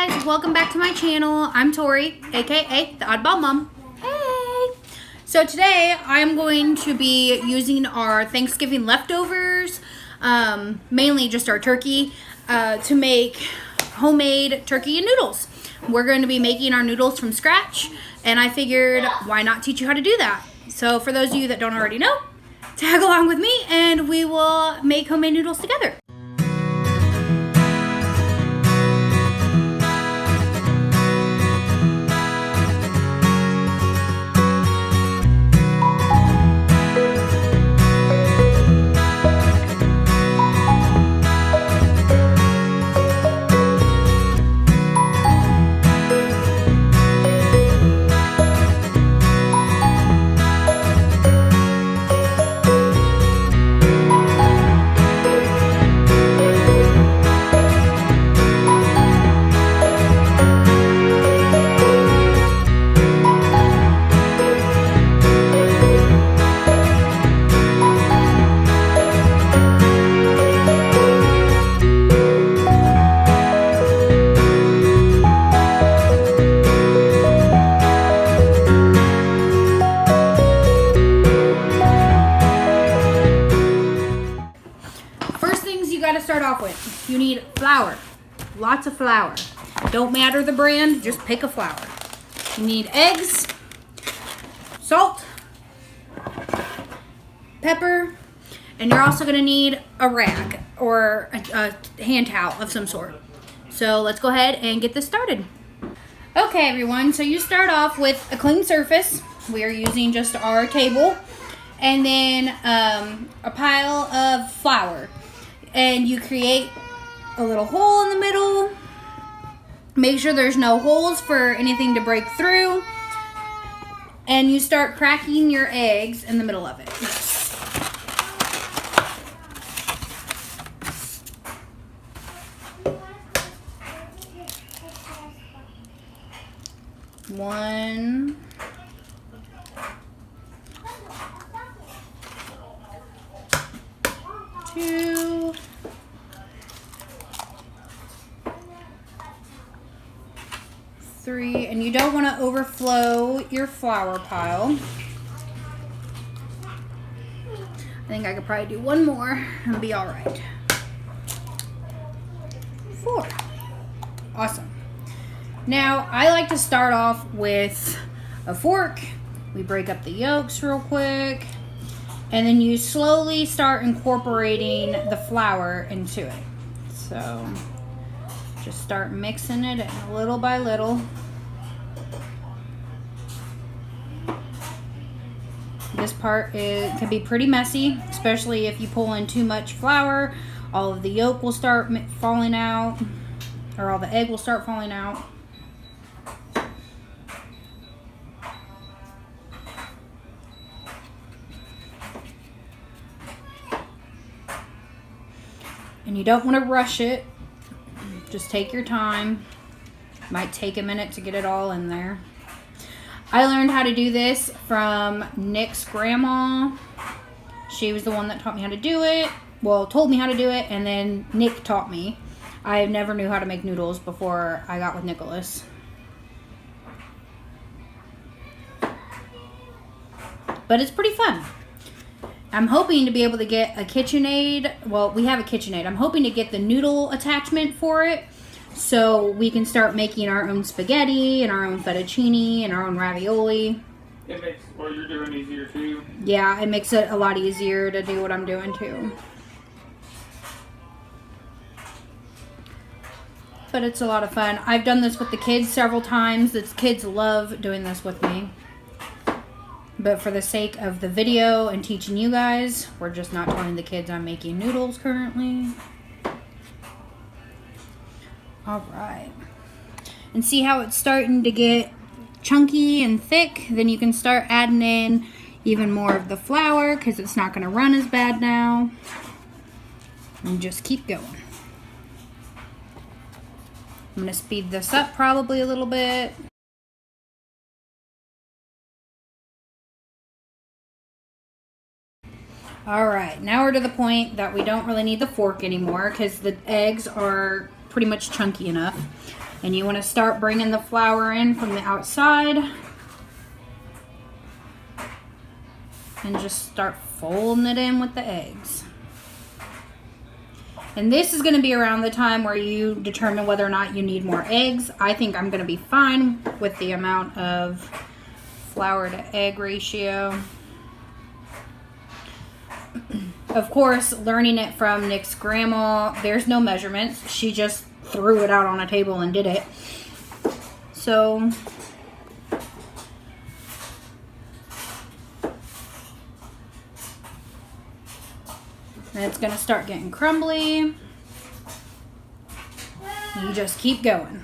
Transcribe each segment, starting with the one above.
guys, welcome back to my channel. I'm Tori, aka the Oddball Mom. Hey! So today I'm going to be using our Thanksgiving leftovers, mainly just our turkey, to make homemade turkey and noodles. We're going to be making our noodles from scratch, and I figured why not teach you how to do that. So for those of you that don't already know, tag along with me and we will make homemade noodles together. Start off with, you need flour, lots of flour. Don't matter the brand, just pick a flour. You need eggs, salt, pepper, and you're also going to need a rag or a hand towel of some sort. So let's go ahead and get this started. Okay everyone, so you start off with a clean surface. We are using just our table, and then a pile of flour. And you create a little hole in the middle. Make sure there's no holes for anything to break through. And you start cracking your eggs in the middle of it. One. 2, 3, and you don't want to overflow your flour pile. I think I could probably do one more and be all right. 4. Awesome. Now, I like to start off with a fork. We break up the yolks real quick. And then you slowly start incorporating the flour into it. So just start mixing it in little by little. This part can be pretty messy, especially if you pull in too much flour. All of the yolk will start falling out, or all the egg will start falling out. And you don't want to rush it. Just take your time. Might take a minute to get it all in there. I learned how to do this from Nick's grandma. She was the one that taught me how to do it. Well, told me how to do it, and then Nick taught me. I never knew how to make noodles before I got with Nicholas. But it's pretty fun. I'm hoping to be able to get a KitchenAid. Well, we have a KitchenAid. I'm hoping to get the noodle attachment for it so we can start making our own spaghetti and our own fettuccine and our own ravioli. It makes what you're doing easier too. Yeah, it makes it a lot easier to do what I'm doing too. But it's a lot of fun. I've done this with the kids several times. The kids love doing this with me. But for the sake of the video and teaching you guys, we're just not telling the kids I'm making noodles currently. Alright. And see how it's starting to get chunky and thick? Then you can start adding in even more of the flour because it's not going to run as bad now. And just keep going. I'm going to speed this up probably a little bit. Alright, now we're to the point that we don't really need the fork anymore because the eggs are pretty much chunky enough. And you want to start bringing the flour in from the outside. And just start folding it in with the eggs. And this is going to be around the time where you determine whether or not you need more eggs. I think I'm going to be fine with the amount of flour to egg ratio. Of course, learning it from Nick's grandma, there's no measurements. She just threw it out on a table and did it. So and it's going to start getting crumbly. You just keep going.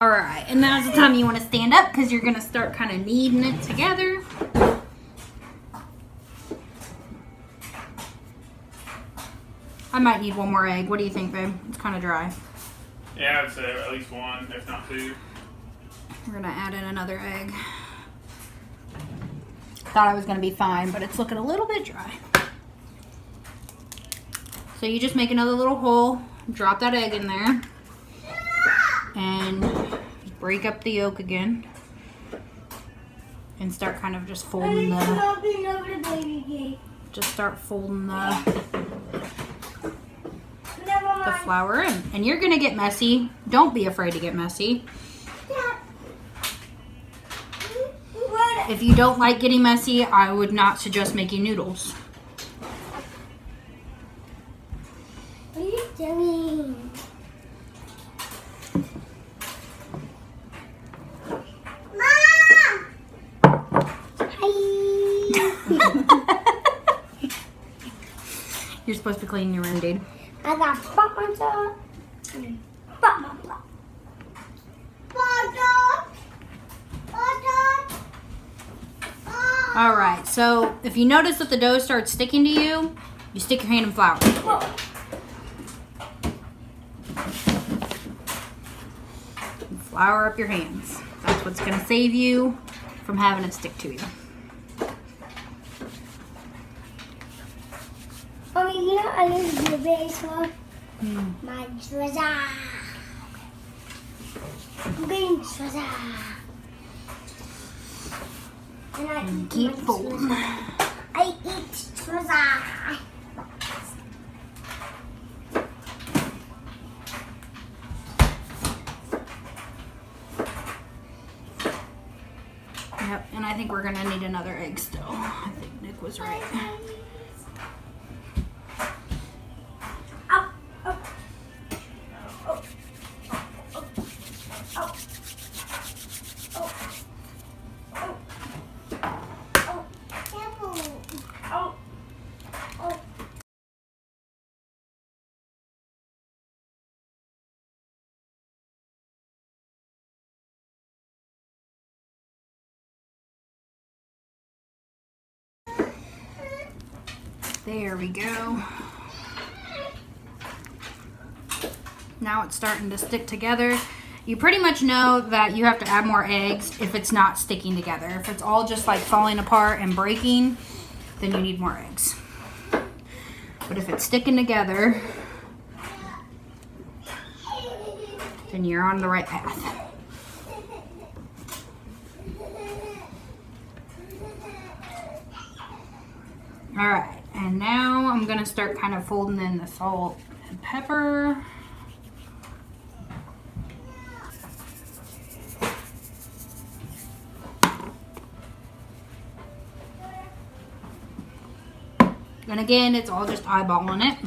Alright, and now's the time you want to stand up because you're going to start kind of kneading it together. I might need one more egg. What do you think, babe? It's kind of dry. Yeah, I'd say at least one, if not two. We're going to add in another egg. Thought I was going to be fine, but it's looking a little bit dry. So you just make another little hole, drop that egg in there, and break up the yolk again. And start kind of just folding just start folding the flour in. And you're going to get messy. Don't be afraid to get messy. If you don't like getting messy, I would not suggest making noodles. What are you doing? Mom! Hi! You're supposed to be cleaning your room, dude. I got butter. All right, so if you notice that the dough starts sticking to you, you stick your hand in flour. And flour up your hands. That's what's gonna save you from having it stick to you. Mommy, you know I use blueberries for my treasure. I'm getting treasure. And I eat Keep my folding. treasure. I eat treasure. Yep, and I think we're gonna need another egg still. I think Nick was right. Up, up. Oh, oh, oh, oh, oh, oh, careful. Oh, oh. There we go. Now it's starting to stick together. You pretty much know that you have to add more eggs if it's not sticking together. If it's all just like falling apart and breaking, then you need more eggs. But if it's sticking together, then you're on the right path. All right, and now I'm gonna start kind of folding in the salt and pepper. And again, it's all just eyeballing it.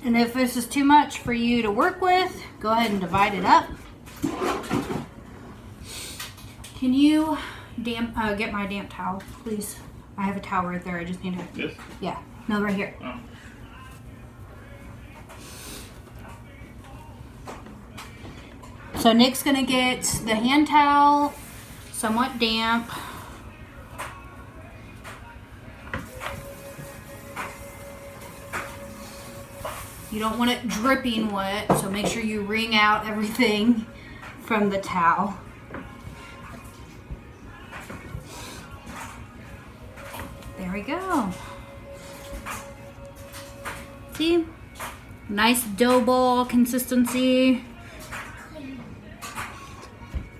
And if this is too much for you to work with, go ahead and divide it up. Can you get my damp towel, please? I have a towel right there. I just need it. This? Yeah. No, right here. Oh. So Nick's gonna get the hand towel, somewhat damp. You don't want it dripping wet, so make sure you wring out everything from the towel. There we go. See? Nice dough ball consistency.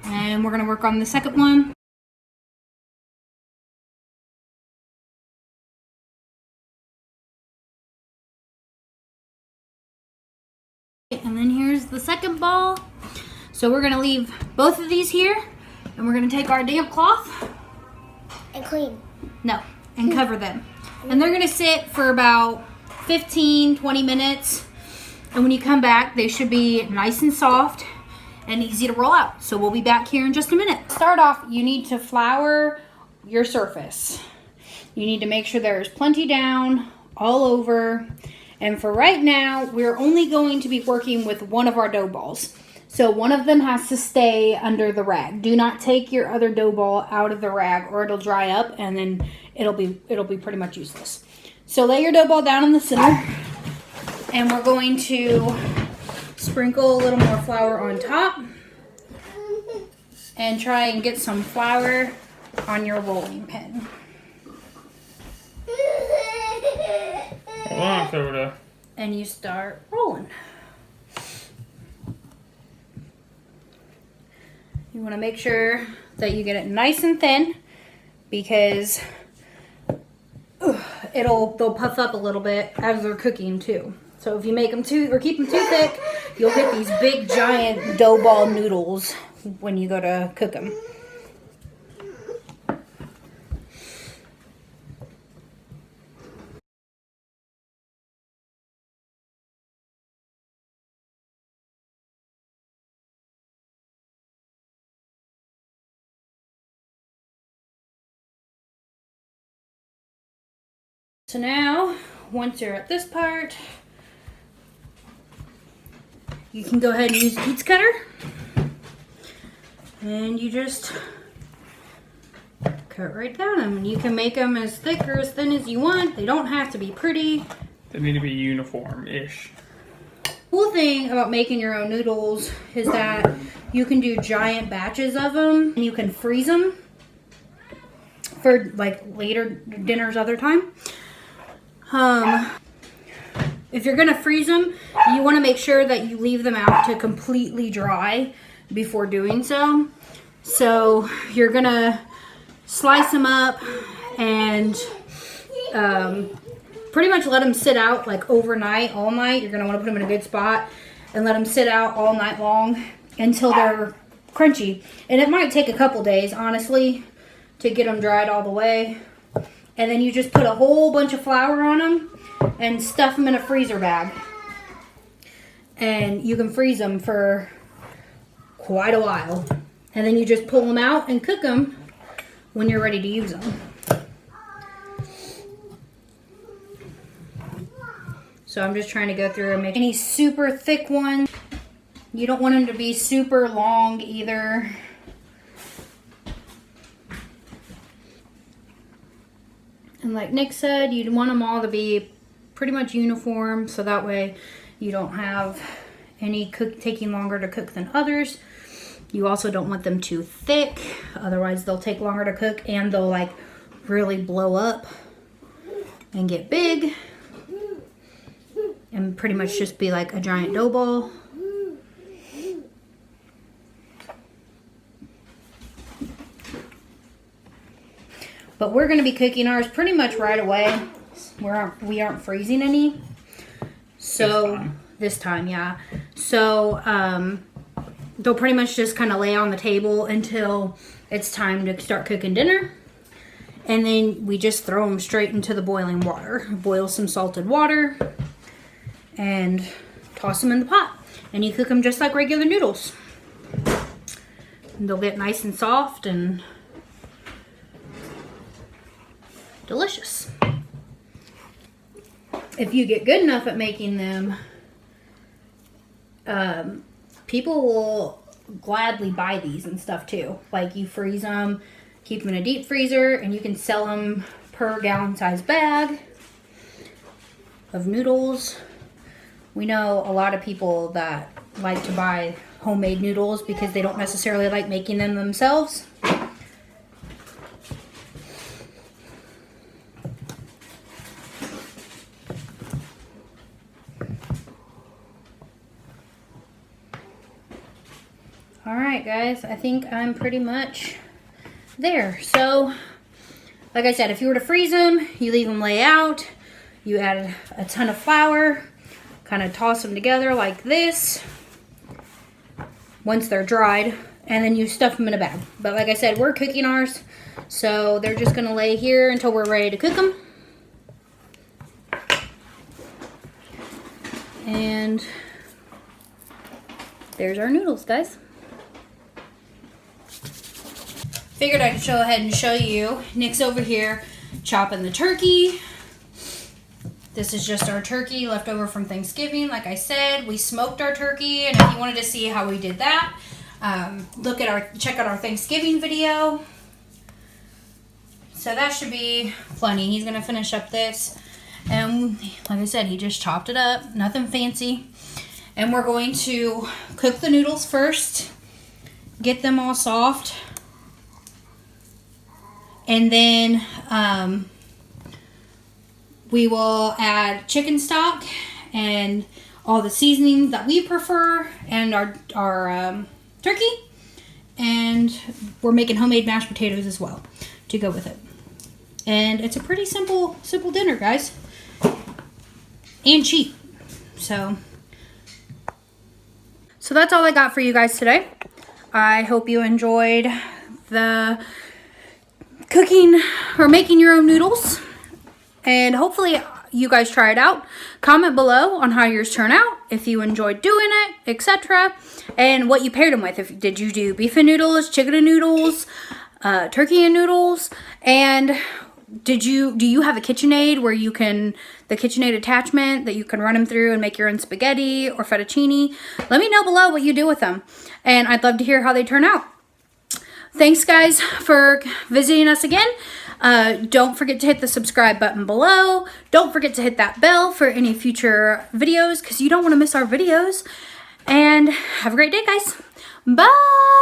And we're gonna work on the second one. And then here's the second ball. So we're gonna leave both of these here, and we're gonna take our damp cloth. And clean. No, and cover them. And they're gonna sit for about 15-20 minutes. And when you come back, they should be nice and soft and easy to roll out. So we'll be back here in just a minute. Start off, you need to flour your surface. You need to make sure there's plenty down all over. And for right now, we're only going to be working with one of our dough balls. So one of them has to stay under the rag. Do not take your other dough ball out of the rag or it'll dry up and then it'll be pretty much useless. So lay your dough ball down in the center and we're going to sprinkle a little more flour on top and try and get some flour on your rolling pin. Hold on, Dakota. And you start rolling. You want to make sure that you get it nice and thin because they'll puff up a little bit as they're cooking too. So if you make them keep them too thick, you'll get these big giant dough ball noodles when you go to cook them. So now, once you're at this part, you can go ahead and use a pizza cutter. And you just cut right down them. And you can make them as thick or as thin as you want. They don't have to be pretty. They need to be uniform-ish. Cool thing about making your own noodles is that you can do giant batches of them. And you can freeze them for like later dinners other time. If you're gonna freeze them, you want to make sure that you leave them out to completely dry before doing so. So you're gonna slice them up and pretty much let them sit out like overnight, all night. You're gonna want to put them in a good spot and let them sit out all night long until they're crunchy. And it might take a couple days, honestly, to get them dried all the way. And then you just put a whole bunch of flour on them and stuff them in a freezer bag. And you can freeze them for quite a while. And then you just pull them out and cook them when you're ready to use them. So I'm just trying to go through and make any super thick ones. You don't want them to be super long either. And like Nick said, you'd want them all to be pretty much uniform so that way you don't have any taking longer to cook than others. You also don't want them too thick, otherwise they'll take longer to cook and they'll like really blow up and get big and pretty much just be like a giant dough ball. But we're going to be cooking ours pretty much right away. We aren't freezing any. So this time, yeah. So they'll pretty much just kind of lay on the table until it's time to start cooking dinner. And then we just throw them straight into the boiling water. Boil some salted water. and toss them in the pot. And you cook them just like regular noodles. And they'll get nice and soft and delicious. If you get good enough at making them, people will gladly buy these and stuff too. Like you freeze them, keep them in a deep freezer, and you can sell them per gallon size bag of noodles. We know a lot of people that like to buy homemade noodles because they don't necessarily like making them themselves. Alright guys, I think I'm pretty much there. So, like I said, if you were to freeze them, you leave them lay out, you add a ton of flour, kind of toss them together like this once they're dried, and then you stuff them in a bag. But like I said, we're cooking ours, so they're just gonna lay here until we're ready to cook them. And there's our noodles, guys. Figured I could go ahead and show you. Nick's over here chopping the turkey. This is just our turkey left over from Thanksgiving. Like I said, we smoked our turkey, and if you wanted to see how we did that, check out our Thanksgiving video. So that should be plenty. He's gonna finish up this, and like I said, he just chopped it up, nothing fancy. And we're going to cook the noodles first, get them all soft, and then we will add chicken stock and all the seasonings that we prefer and our turkey. And we're making homemade mashed potatoes as well to go with it. And it's a pretty simple dinner, guys. And cheap. So that's all I got for you guys today. I hope you enjoyed the cooking or making your own noodles. And hopefully you guys try it out. Comment below on how yours turn out, if you enjoyed doing it, etc. And what you paired them with. Did you do beef and noodles, chicken and noodles, turkey and noodles? And do you have a KitchenAid where you can, the KitchenAid attachment that you can run them through and make your own spaghetti or fettuccine? Let me know below what you do with them. And I'd love to hear how they turn out. Thanks guys for visiting us again. Don't forget to hit the subscribe button below. Don't forget to hit that bell for any future videos because you don't want to miss our videos. And have a great day, guys. Bye.